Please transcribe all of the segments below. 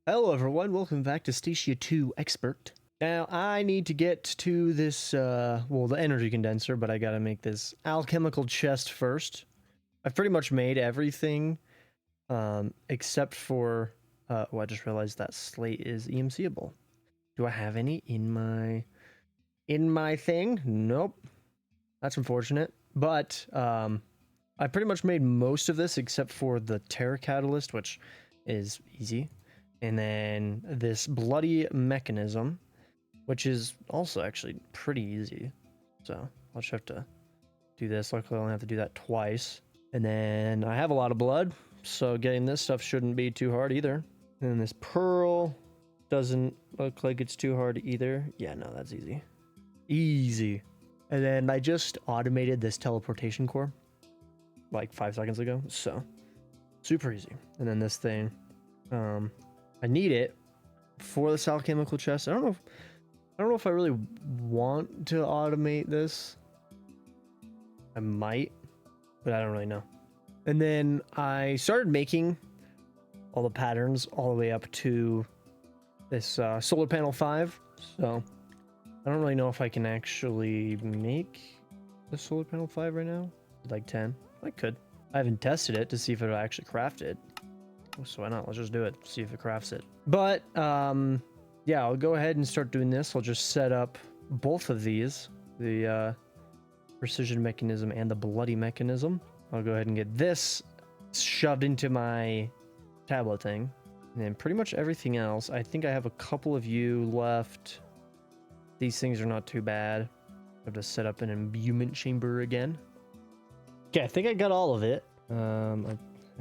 Hello everyone, welcome back to Stacia 2 Expert. Now I need to get to this, well, the energy condenser, but I gotta make this alchemical chest first. I've pretty much made everything, except for, oh, I just realized that slate is EMCable. Do I have any in my thing? Nope. That's unfortunate. But, I pretty much made most of this except for the Terra Catalyst, which is easy. And then this bloody mechanism, which is also actually pretty easy. So I'll just have to do this. Luckily, I only have to do that twice. And then I have a lot of blood, so getting this stuff shouldn't be too hard either. And this pearl doesn't look like it's too hard either. Yeah, no, that's easy. Easy. And then I just automated this teleportation core like 5 seconds ago, so super easy. And then this thing, I need it for this alchemical chest. I don't know if I really want to automate this. I might, but I don't really know. And then I started making all the patterns all the way up to this solar panel 5. So I don't really know if I can actually make the solar panel 5 right now. Like 10. I could. I haven't tested it to see if it'll actually craft it. So why not? Let's just do it. See if it crafts it. But, yeah, I'll go ahead and start doing this. I'll just set up both of these. The, precision mechanism and the bloody mechanism. I'll go ahead and get this shoved into my tablet thing. And then pretty much everything else. I think I have a couple of you left. These things are not too bad. I have to set up an imbuement chamber again. Okay, I think I got all of it. I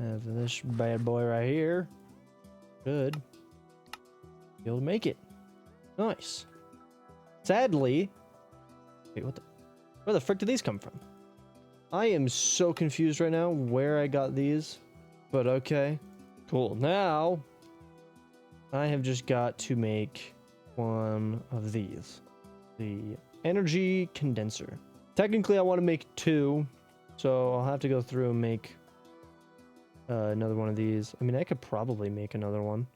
have this bad boy right here. Good. Be able to make it. Nice. Sadly, wait, where the frick did these come from? I am so confused right now where I got these, but okay. Cool. Now, I have just got to make one of these. The energy condenser. Technically, I want to make 2, so I'll have to go through and make another one of these. I mean, I could probably make another one.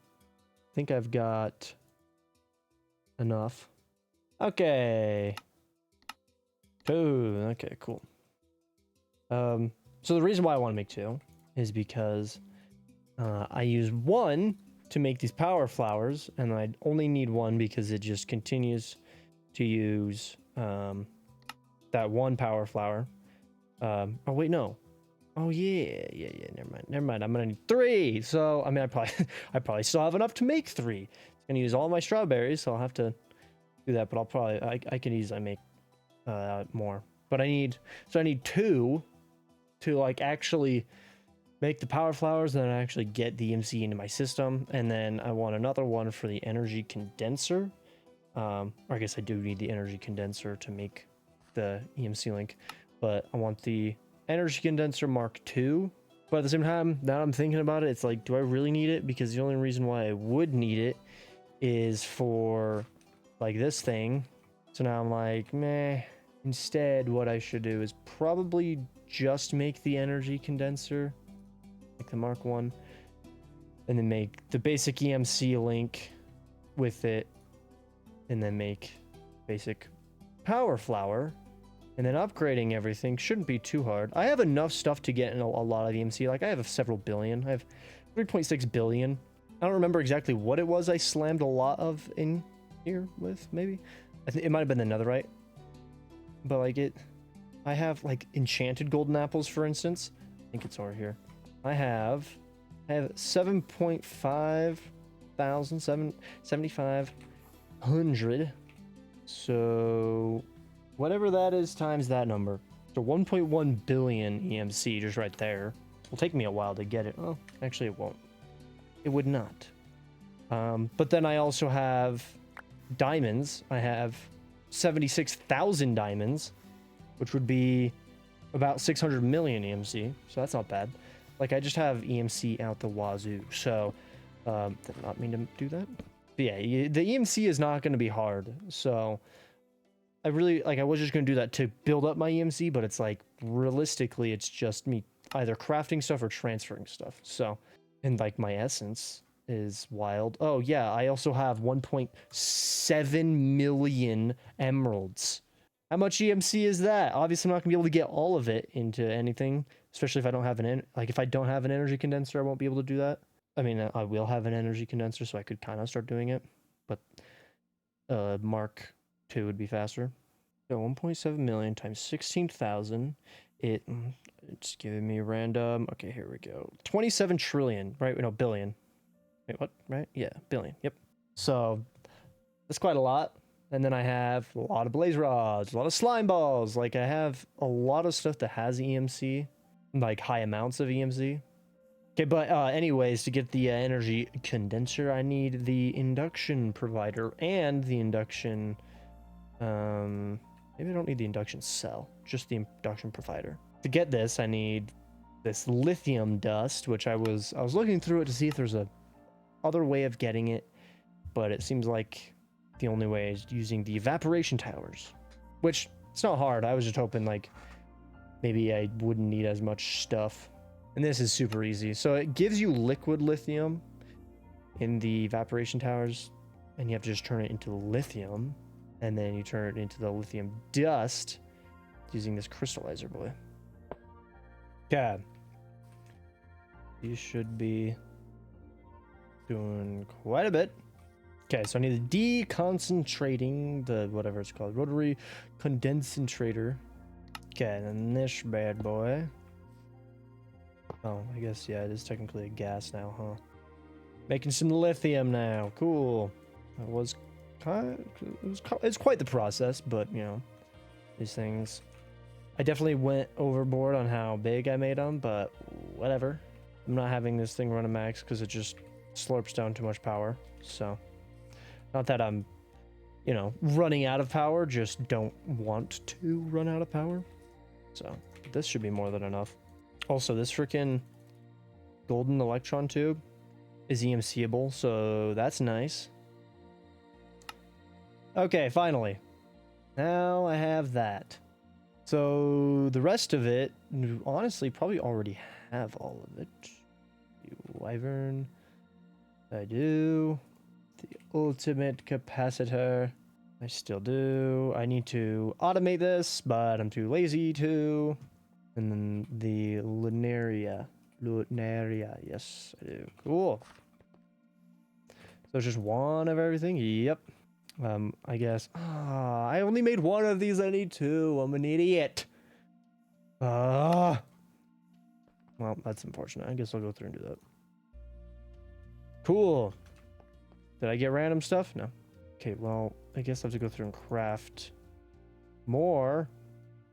I think I've got enough. Okay. 2. Okay, cool. So the reason why I want to make 2 is because I use 1 to make these power flowers, and I only need 1 because it just continues to use that 1 power flower. Oh wait, no. Oh yeah. Never mind. I'm gonna need 3. So I mean, I probably still have enough to make 3. It's gonna use all my strawberries, so I'll have to do that. But I'll probably I can easily make more. But I need 2 to like actually make the power flowers, and then actually get the EMC into my system. And then I want another one for the energy condenser. Or I guess I do need the energy condenser to make the EMC link, but I want the energy condenser Mark II. But at the same time, now I'm thinking about it, it's like, do I really need it? Because the only reason why I would need it is for like this thing. So now I'm like, meh. Instead, what I should do is probably just make the energy condenser, like the Mark I, and then make the basic EMC link with it, and then make basic power flower. And then upgrading everything shouldn't be too hard. I have enough stuff to get in a lot of EMC. Like, I have several billion. I have 3.6 billion. I don't remember exactly what it was I slammed a lot of in here with, maybe. I think it might have been the netherite. But, like, I have, like, enchanted golden apples, for instance. I think it's over here. I have 7.5 thousand, 7,500. So whatever that is times that number. So 1.1 billion EMC just right there. It'll take me a while to get it. Oh, actually it won't. It would not. But then I also have diamonds. I have 76,000 diamonds, which would be about 600 million EMC. So that's not bad. Like, I just have EMC out the wazoo. So, did not mean to do that. But yeah, the EMC is not going to be hard. So I really, like, I was just going to do that to build up my EMC, but it's like, realistically, it's just me either crafting stuff or transferring stuff. So, and like my essence, is wild. Oh yeah, I also have 1.7 million emeralds. How much EMC is that? Obviously, I'm not gonna be able to get all of it into anything, especially if I don't have if I don't have an energy condenser, I won't be able to do that. I mean, I will have an energy condenser, so I could kind of start doing it, but Mark II would be faster. So 1.7 million times 16,000. It's giving me random. Okay, here we go. 27 trillion, right? No, billion. Wait, what? Right? Yeah, billion. Yep. So that's quite a lot. And then I have a lot of blaze rods, a lot of slime balls. Like I have a lot of stuff that has EMC, like high amounts of EMC. Okay, but anyways, to get the energy condenser, I need the induction provider and the induction. Maybe I don't need the induction cell, just the induction provider. To get this, I need this lithium dust, which I was looking through it to see if there's a other way of getting it, but it seems like the only way is using the evaporation towers, which it's not hard. I was just hoping like maybe I wouldn't need as much stuff. And this is super easy. So it gives you liquid lithium in the evaporation towers, and you have to just turn it into lithium, and then you turn it into the lithium dust using this crystallizer boy. Okay. You should be doing quite a bit. Okay, so I need the deconcentrating, the whatever it's called, rotary condensator. Okay, and then this bad boy. Oh, I guess, yeah, it is technically a gas now, huh? Making some lithium now. Cool. It's quite the process, but, you know, these things. I definitely went overboard on how big I made them, but whatever. I'm not having this thing run a max because it just slurps down too much power, so. Not that I'm, you know, running out of power, just don't want to run out of power. So, this should be more than enough. Also, this freaking golden electron tube is EMCable, so that's nice. Okay, finally. Now I have that. So, the rest of it, honestly, probably already have all of it. Wyvern. I do. The ultimate capacitor. I still do. I need to automate this, but I'm too lazy to. And then the lunaria. Yes, I do. Cool. So it's just one of everything? Yep. I guess. I only made one of these. I need two. I'm an idiot. Well, that's unfortunate. I guess I'll go through and do that. Cool. Did I get random stuff? No. Okay, well, I guess I have to go through and craft more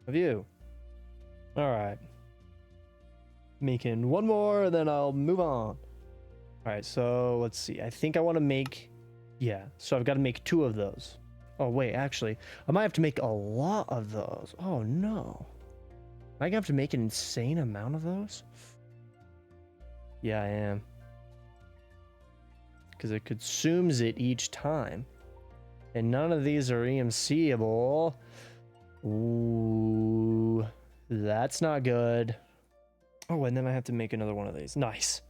of you. Alright. Making one more, and then I'll move on. Alright, so let's see. I think I want to make... Yeah, so I've got to make 2 of those. Oh, wait, actually, I might have to make a lot of those. Oh, no. Am I going to have to make an insane amount of those? Yeah, I am. Because it consumes it each time. And none of these are EMCable. Ooh, that's not good. Oh, and then I have to make another one of these. Nice.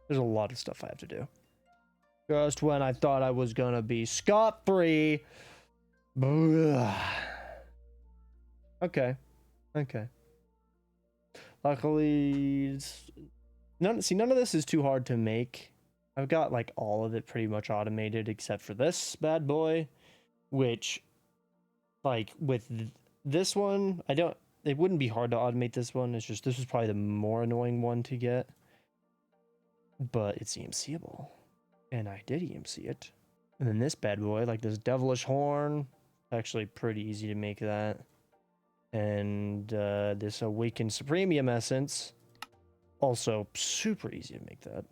There's a lot of stuff I have to do. Just when I thought I was gonna be scot-free. Okay. Okay. Luckily, none of this is too hard to make. I've got like all of it pretty much automated except for this bad boy, which like with this one, it wouldn't be hard to automate this one. It's just, this was probably the more annoying one to get, but it's EMCable and I did EMC it. And then this bad boy, like this devilish horn, actually pretty easy to make that. And this awakened supremium essence, also super easy to make that.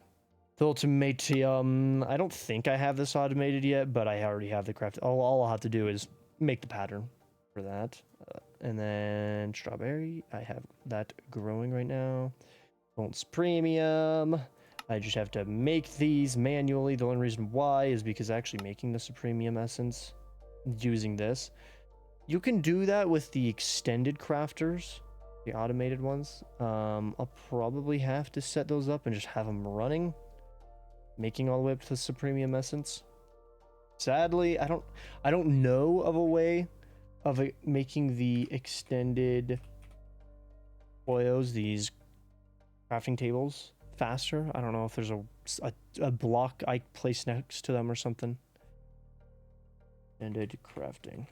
The ultimatium, I don't think I have this automated yet, but I already have the craft. All I'll have to do is make the pattern for that. And then strawberry, I have that growing right now. Volts premium, I just have to make these manually. The only reason why is because actually making the supremium essence using this. You can do that with the extended crafters, the automated ones. I'll probably have to set those up and just have them running. making all the way up to the Supremium Essence. Sadly, I don't know of a way of making the extended Hoyos, these crafting tables, faster. I don't know if there's a block I place next to them or something. Extended crafting.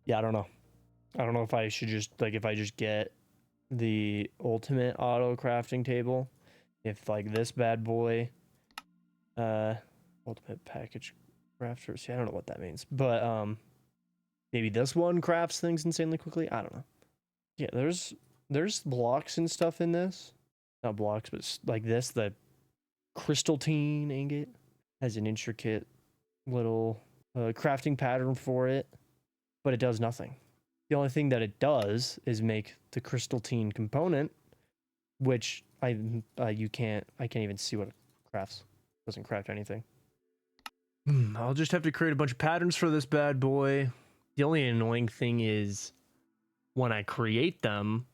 Yeah, I don't know. I don't know if I should just, like, if I just get the ultimate auto crafting table, if like this bad boy, ultimate package crafter. See, I don't know what that means, but maybe this one crafts things insanely quickly. I don't know. Yeah, there's blocks and stuff in this. Not blocks, but like this, the crystalline ingot has an intricate little crafting pattern for it, but it does nothing. The only thing that it does is make the crystalline component, which I can't even see what it crafts. It doesn't craft anything. I'll just have to create a bunch of patterns for this bad boy. The only annoying thing is when I create them,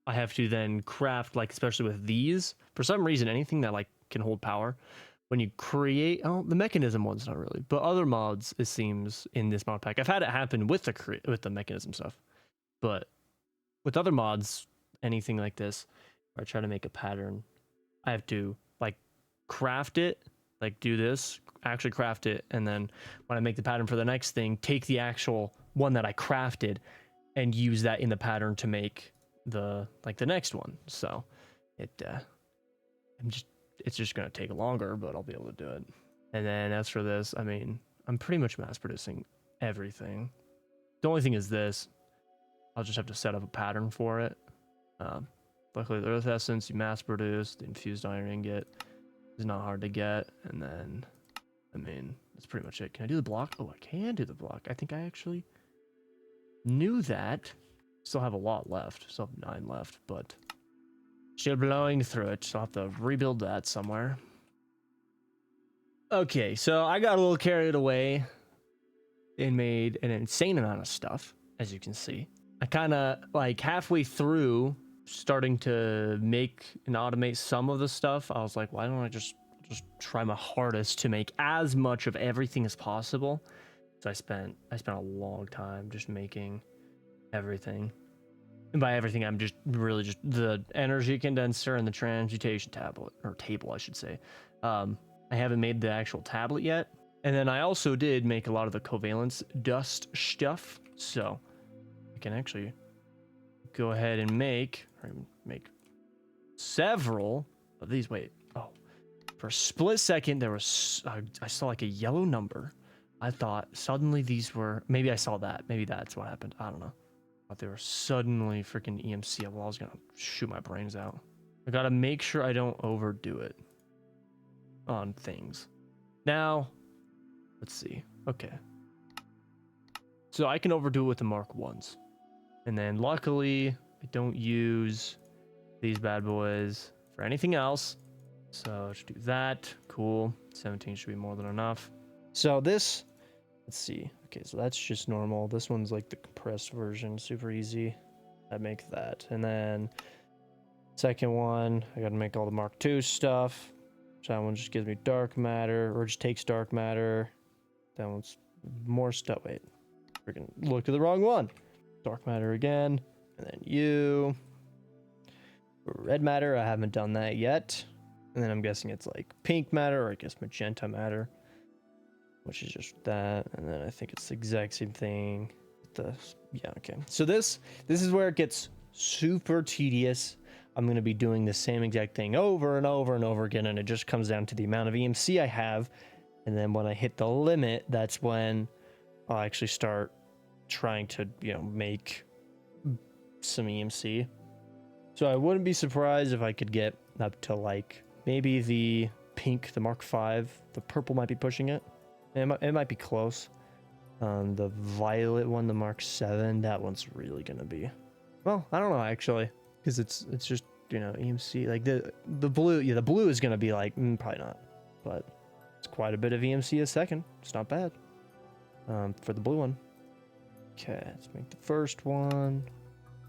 I have to then craft, like, especially with these, for some reason, anything that like can hold power, when you create, oh, the mechanism one's not really, but other mods, it seems, in this mod pack, I've had it happen with the mechanism stuff, but with other mods, anything like this, where I try to make a pattern, I have to like craft it, like do this, actually craft it, and then when I make the pattern for the next thing, take the actual one that I crafted and use that in the pattern to make the next one. So it's just gonna take longer, but I'll be able to do it. And then as for this, I mean, I'm pretty much mass producing everything. The only thing is this, I'll just have to set up a pattern for it. Luckily the earth essence you mass produce, the infused iron ingot is not hard to get, and then I mean that's pretty much it. Can I do the block? Oh, I can do the block. I think I actually knew that. Still have a lot left. Still have 9 left, but still blowing through it. So I'll have to rebuild that somewhere. Okay, so I got a little carried away and made an insane amount of stuff, as you can see. I kind of, like, halfway through starting to make and automate some of the stuff, I was like, why don't I just try my hardest to make as much of everything as possible? So I spent a long time just making everything. And by everything, I'm just really just the energy condenser and the transmutation tablet, or table, I should say. I haven't made the actual tablet yet. And then I also did make a lot of the covalence dust stuff. So I can actually go ahead and make several of these. Wait, oh, for a split second, there was, I saw like a yellow number. I thought suddenly these were, maybe I saw that. Maybe that's what happened. I don't know. But they were suddenly freaking EMC. Well, I was gonna shoot my brains out. I gotta make sure I don't overdo it on things. Now, let's see. Okay. So I can overdo it with the Mark 1s. And then luckily, I don't use these bad boys for anything else. So let's do that. Cool. 17 should be more than enough. So this, let's see. Okay, so that's just normal. This one's like the compressed version, super easy. I make that. And then second one, I gotta make all the Mark II stuff. So that one just gives me dark matter, or just takes dark matter. That one's more stuff. Wait, freaking look at the wrong one. Dark matter again, and then you. Red matter, I haven't done that yet. And then I'm guessing it's like pink matter, or I guess magenta matter, which is just that. And then I think it's the exact same thing. Yeah, okay. So this is where it gets super tedious. I'm going to be doing the same exact thing over and over and over again, and it just comes down to the amount of EMC I have. And then when I hit the limit, that's when I'll actually start trying to, make some EMC. So I wouldn't be surprised if I could get up to like maybe the pink, the Mark V, the purple might be pushing it. It might be close. The violet one, the Mark 7, that one's really gonna be, well, I don't know actually, because it's just EMC. Like the blue, yeah, the blue is gonna be like probably not, but it's quite a bit of EMC a second. It's not bad. For the blue one. Okay, let's make the first one.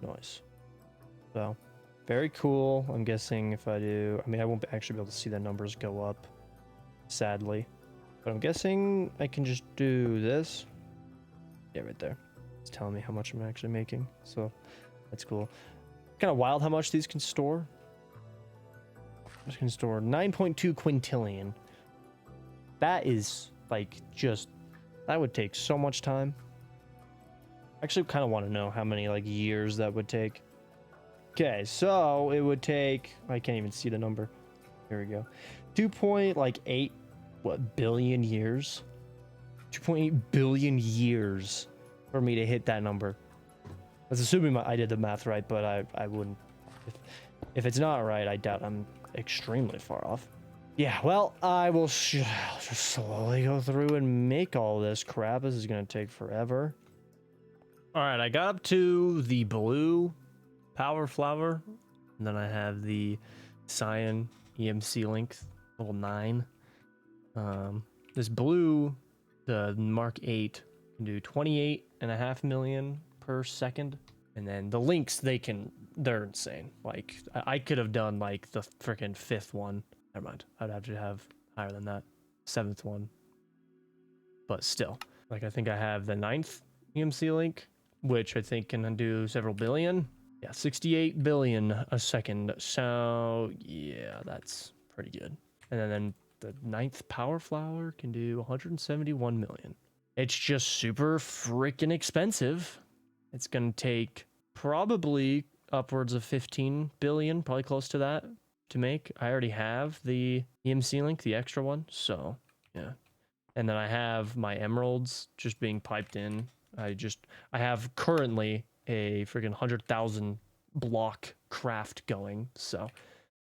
Nice. So very cool. I'm guessing if I do, I mean, I won't actually be able to see the numbers go up, sadly. But I'm guessing I can just do this. Yeah, right there. It's telling me how much I'm actually making. So that's cool. Kind of wild how much these can store. This can store 9.2 quintillion. That is like just, that would take so much time. I actually kind of want to know how many like years that would take. Okay, so it would take, I can't even see the number. Here we go. 2.8 billion years? 2.8 billion years for me to hit that number. That's assuming I did the math right, but I wouldn't. If it's not right, I doubt I'm extremely far off. Yeah, well, I will just slowly go through and make all this crap. This is going to take forever. All right, I got up to the blue power flower, and then I have the cyan EMC length, level 9. This blue, the Mark 8, can do 28.5 million per second. And then the links, they're insane. Like, I could have done like the freaking 5th one. Never mind, I'd have to have higher than that. 7th one. But still, like, I think I have the 9th EMC link, which I think can do several billion. Yeah, 68 billion a second. So yeah, that's pretty good. And then the 9th power flower can do 171 million. It's just super freaking expensive. It's gonna take probably upwards of 15 billion, probably close to that, to make. I already have the EMC link, the extra one, so yeah. And then I have my emeralds just being piped in. I have currently a freaking 100,000 block craft going, so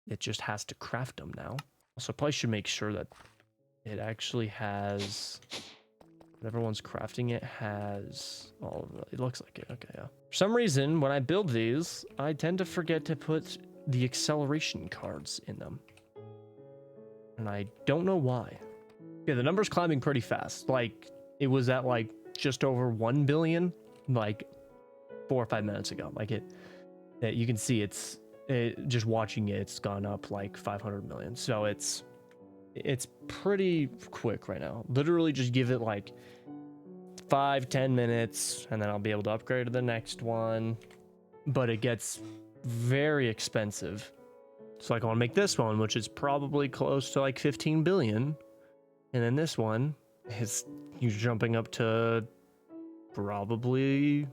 it just has to craft them now. Also, probably should make sure that it actually has, whatever one's crafting it has all of it. It looks like it. Okay, yeah. For some reason, when I build these, I tend to forget to put the acceleration cards in them. And I don't know why. Yeah, the number's climbing pretty fast. Like, it was at like just over 1 billion like 4 or 5 minutes ago. Like you can see just watching it, it's gone up like 500 million. So it's pretty quick right now. Literally just give it like 5-10 minutes and then I'll be able to upgrade to the next one. But it gets very expensive. So like I want to make this one, which is probably close to like 15 billion. And then this one is you're jumping up to probably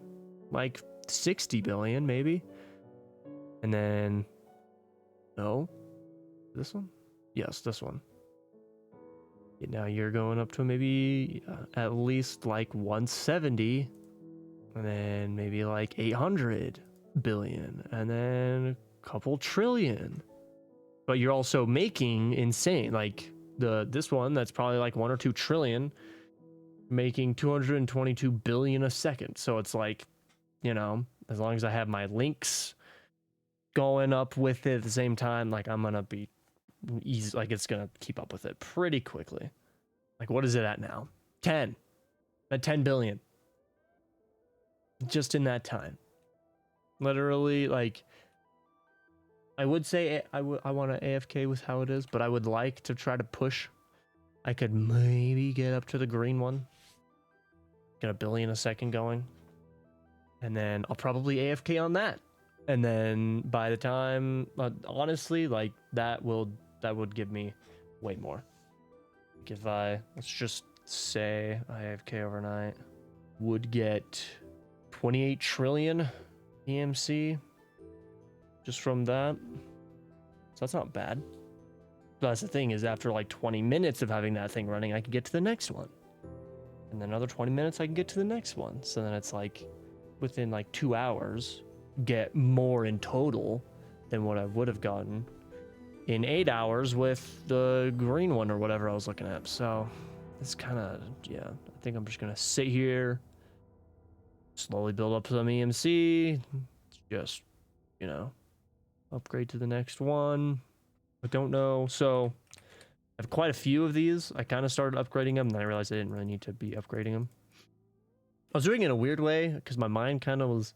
like 60 billion maybe. And then no, this one? Yes, this one. Now you're going up to maybe at least like 170, and then maybe like 800 billion, and then a couple trillion. But you're also making insane, like this one that's probably like 1 or 2 trillion, making 222 billion a second. So it's like, you know, as long as I have my links going up with it at the same time, like I'm gonna be easy, like it's gonna keep up with it pretty quickly. Like, what is it at now? 10. At 10 billion. Just in that time. Literally, like, I would say I want to AFK with how it is, but I would like to try to push. I could maybe get up to the green one. Get 1 billion a second going. And then I'll probably AFK on that. And then by the time, honestly, like that would give me way more. Like if let's just say I AFK overnight, would get 28 trillion EMC just from that. So that's not bad. But that's the thing, is after like 20 minutes of having that thing running, I can get to the next one. And then another 20 minutes, I can get to the next one. So then it's like within like 2 hours, get more in total than what I would have gotten in 8 hours with the green one or whatever I was looking at. So it's kind of, yeah, I think I'm just going to sit here, slowly build up some EMC, just, you know, upgrade to the next one. I don't know. So I have quite a few of these. I kind of started upgrading them, and then I realized I didn't really need to be upgrading them. I was doing it in a weird way because my mind kind of was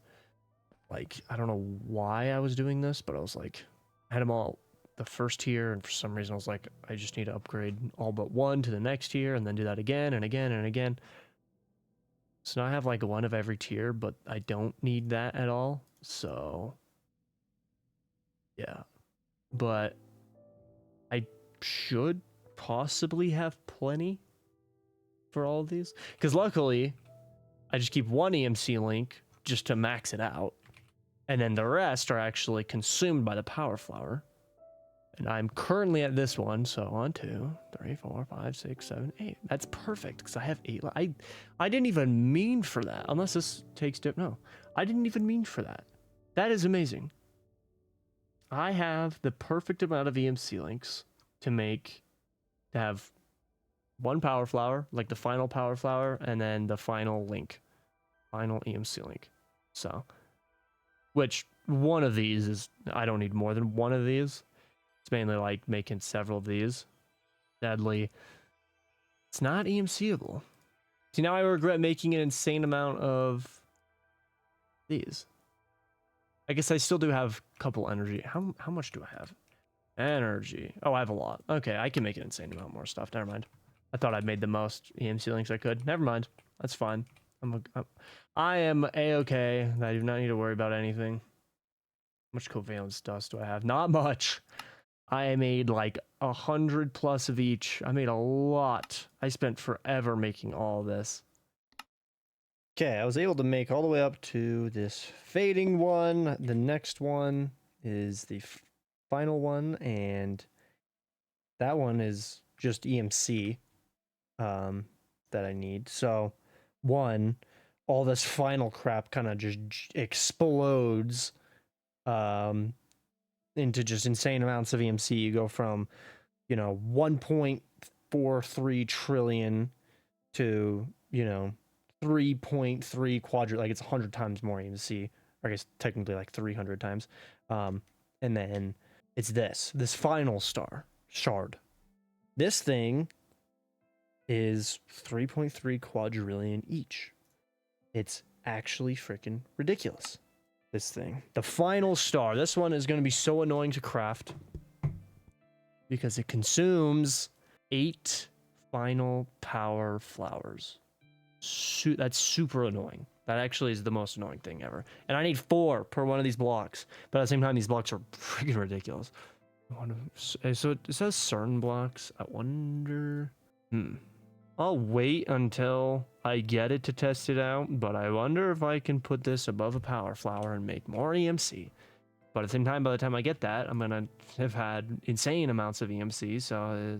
like, I don't know why I was doing this, but I was like, I had them all the first tier, and for some reason I was like, I just need to upgrade all but one to the next tier, and then do that again and again and again. So now I have like one of every tier, but I don't need that at all. So yeah, but I should possibly have plenty for all of these, because luckily I just keep one EMC link just to max it out, and then the rest are actually consumed by the power flower. And I'm currently at this one, so 1, 2, 3, 4, 5, 6, 7, 8. That's perfect because I have 8. I didn't even mean for that, unless this takes dip. No, I didn't even mean for that. That is amazing. I have the perfect amount of EMC links to have one power flower, like the final power flower, and then the final link, final EMC link. So, which one of these is, I don't need more than one of these. It's mainly like making several of these. Sadly, it's not EMCable. See, now I regret making an insane amount of these. I guess I still do have a couple energy. How much do I have? Energy. Oh, I have a lot. Okay, I can make an insane amount more stuff. Never mind. I thought I'd made the most EMC links I could. Never mind. That's fine. I am A-okay. I do not need to worry about anything. How much covalence dust do I have? Not much. I made like 100 plus of each. I made a lot. I spent forever making all this. Okay, I was able to make all the way up to this fading one. The next one is the final one, and that one is just EMC that I need. So, one, all this final crap kind of just explodes into just insane amounts of EMC. You go from, 1.43 trillion to, 3.3 quadrant, like it's 100 times more EMC, or I guess technically like 300 times. And then it's this final shard. This thing is 3.3 quadrillion each. It's actually freaking ridiculous. This thing. The final star. This one is going to be so annoying to craft because it consumes 8 final power flowers. That's super annoying. That actually is the most annoying thing ever. And I need 4 per one of these blocks. But at the same time, these blocks are freaking ridiculous. So it says certain blocks. I wonder... I'll wait until I get it to test it out, but I wonder if I can put this above a power flower and make more EMC. But at the same time, by the time I get that, I'm gonna have had insane amounts of EMC, so,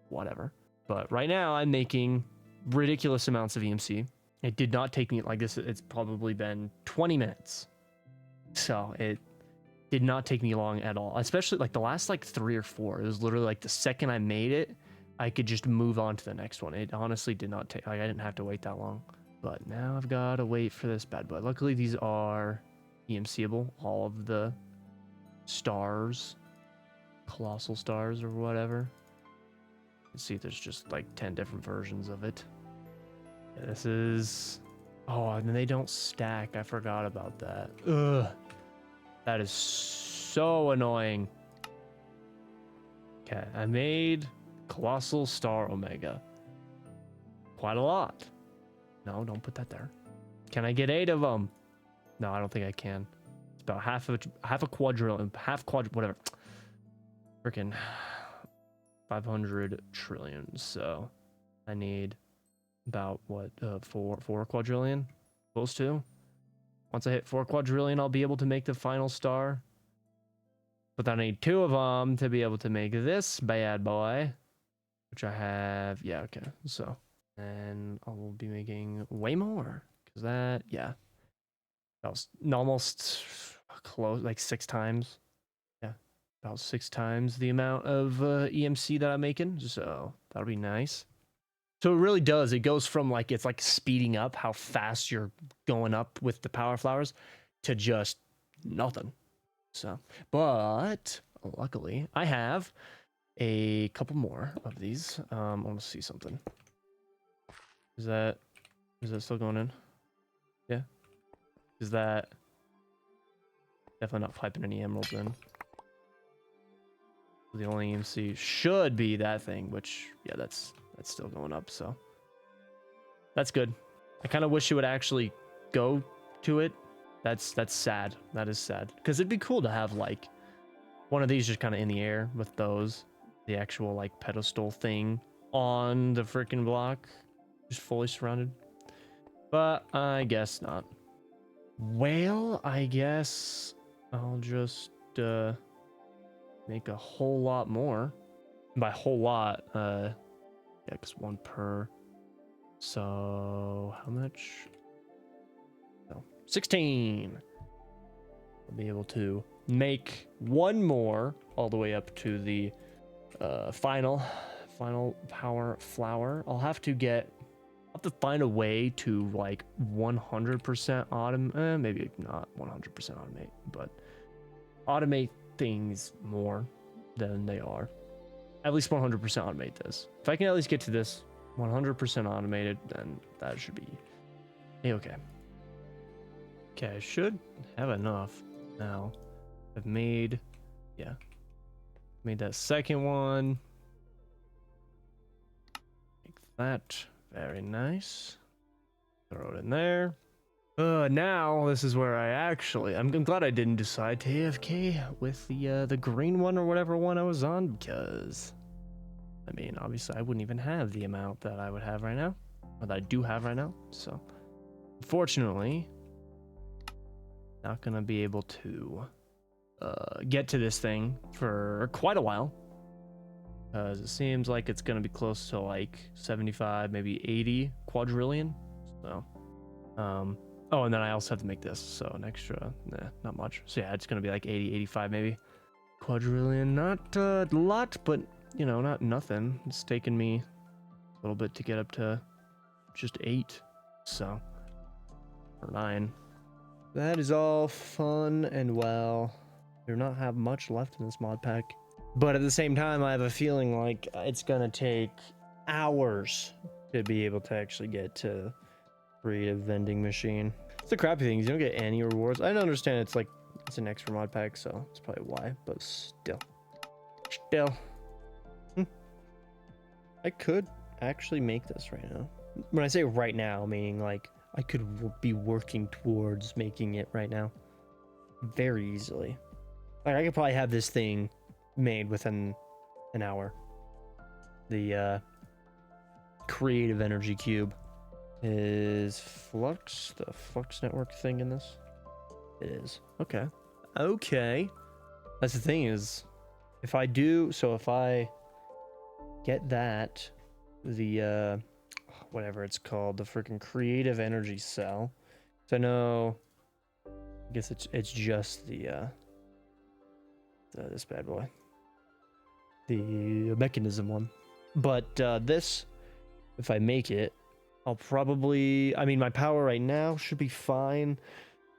whatever. But right now, I'm making ridiculous amounts of EMC. It did not take me like this. It's probably been 20 minutes. So it did not take me long at all, especially like the last 3 or 4. It was literally like the second I made it, I could just move on to the next one. It honestly did not take, I didn't have to wait that long. But now I've got to wait for this bad boy. Luckily, these are EMCable. All of the stars, colossal stars or whatever. You can see there's just like 10 different versions of it. Yeah, this is... Oh, and they don't stack. I forgot about that. Ugh. That is so annoying. Okay, I made... Colossal Star Omega. Quite a lot. No, don't put that there. Can I get 8 of them? No, I don't think I can. It's about half a quadrillion, whatever. Freaking 500 trillion. So I need about what 4 quadrillion? Close to. Once I hit 4 quadrillion, I'll be able to make the final star. But then I need 2 of them to be able to make this bad boy. Which I have, yeah, okay, so, and I will be making way more, because that was almost close, like 6 times, yeah, about 6 times the amount of EMC that I'm making, so that'll be nice. So it really does, it goes from it's like speeding up how fast you're going up with the power flowers, to just nothing, so, but, luckily, I have a couple more of these. I want to see something. Is that still going in? Yeah. Is that Definitely not piping any emeralds in. The only EMC should be that thing, which, yeah, that's still going up, so that's good. I kind of wish it would actually go to it. That's sad. That is sad, because it'd be cool to have like one of these just kind of in the air with those, the actual like pedestal thing on the freaking block, just fully surrounded. But I guess not. Well, I guess I'll just make a whole lot more. By whole lot, yeah, because one per. So how much? No, 16. I'll be able to make one more all the way up to the final power flower. I'll have to find a way to like 100% automate, maybe not 100% automate, but automate things more than they are. At least 100% automate this. If I can at least get to this 100% automated, then that should be okay. Okay, I should have enough now. I've made that second one. Like that. Very nice. Throw it in there. Now this is where I'm glad I didn't decide to AFK with the green one or whatever one I was on, because I mean, obviously I wouldn't even have the amount that I would have right now, or that I do have right now. So unfortunately, not gonna be able to get to this thing for quite a while, because it seems like it's gonna be close to like 75, maybe 80 quadrillion. So oh, and then I also have to make this, so an extra, not much. So yeah, it's gonna be like 80, 85 maybe quadrillion. Not a lot, but you know, not nothing. It's taken me a little bit to get up to just 8, so, or 9. That is all fun and well. I do not have much left in this mod pack, but at the same time, I have a feeling like it's gonna take hours to be able to actually get to creative vending machine. It's the crappy thing, you don't get any rewards. I don't understand, it's like it's an extra mod pack, so that's probably why, but still. I could actually make this right now. When I say right now, meaning like I could be working towards making it right now very easily. Like I could probably have this thing made within an hour. The creative energy cube. Is Flux the Flux network thing in this? It is. Okay. That's the thing is, if I get that, the whatever it's called, the freaking creative energy cell. So I know, I guess it's just the this bad boy, the mechanism one. But this, if I make it, I'll probably, I mean, my power right now should be fine.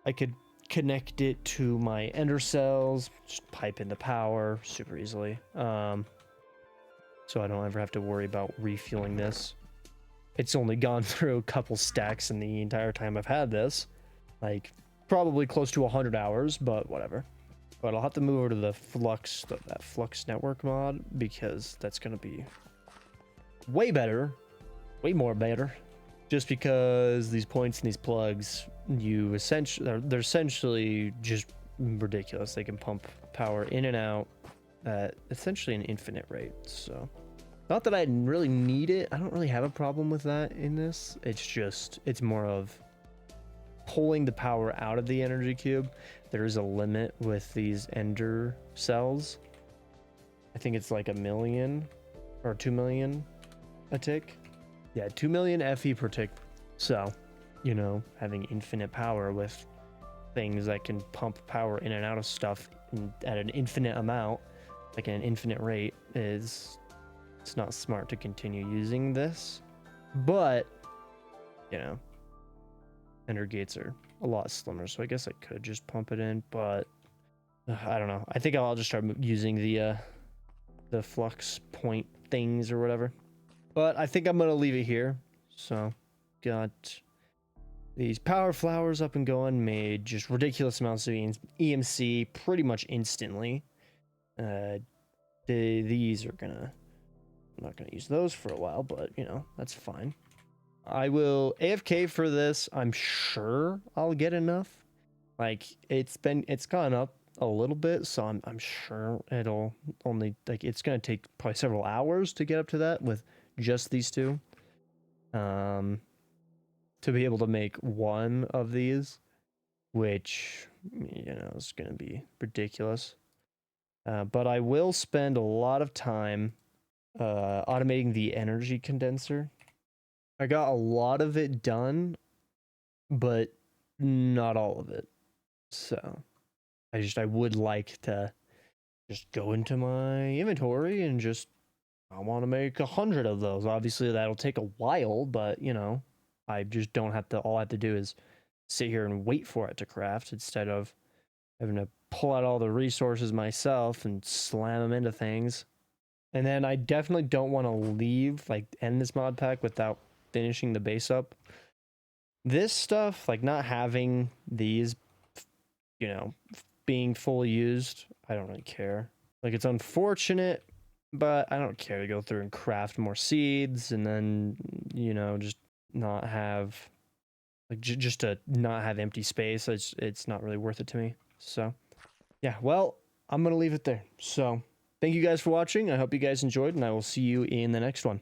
I could connect it to my ender cells, just pipe in the power super easily. So I don't ever have to worry about refueling this. It's only gone through a couple stacks in the entire time I've had this. Like, probably close to 100 hours, but whatever. But I'll have to move over to the Flux, that Flux network mod, because that's going to be way better. Way more better. Just because these points and these plugs, they're essentially just ridiculous. They can pump power in and out at essentially an infinite rate. So, not that I really need it. I don't really have a problem with that in this. It's more of pulling the power out of the energy cube. There is a limit with these ender cells. I think it's like 1 million or 2 million a tick. Yeah, 2 million FE per tick. So, you know, having infinite power with things that can pump power in and out of stuff at an infinite amount, like an infinite rate, it's not smart to continue using this. But, you know, ender gates are a lot slimmer, so I guess I could just pump it in, but I don't know. I think I'll just start using the flux point things or whatever. But I think I'm going to leave it here. So, got these power flowers up and going, made just ridiculous amounts of EMC pretty much instantly. These are gonna, I'm not gonna use those for a while, but you know, that's fine. I will AFK for this. I'm sure I'll get enough. Like it's gone up a little bit, so I'm sure it'll only, like, it's gonna take probably several hours to get up to that with just these two. To be able to make one of these, which, you know, is gonna be ridiculous. But I will spend a lot of time automating the energy condenser. I got a lot of it done, but not all of it. So I would like to just go into my inventory and just, I want to make 100 of those. Obviously that'll take a while, but you know, I just don't have to, all I have to do is sit here and wait for it to craft instead of having to pull out all the resources myself and slam them into things. And then I definitely don't want to leave, like, end this mod pack without finishing the base up. This stuff, like not having these, you know, being fully used, I don't really care. Like, it's unfortunate, but I don't care to go through and craft more seeds and then, you know, just not have, like, just to not have empty space. It's not really worth it to me. So yeah, well, I'm gonna leave it there. So thank you guys for watching. I hope you guys enjoyed, and I will see you in the next one.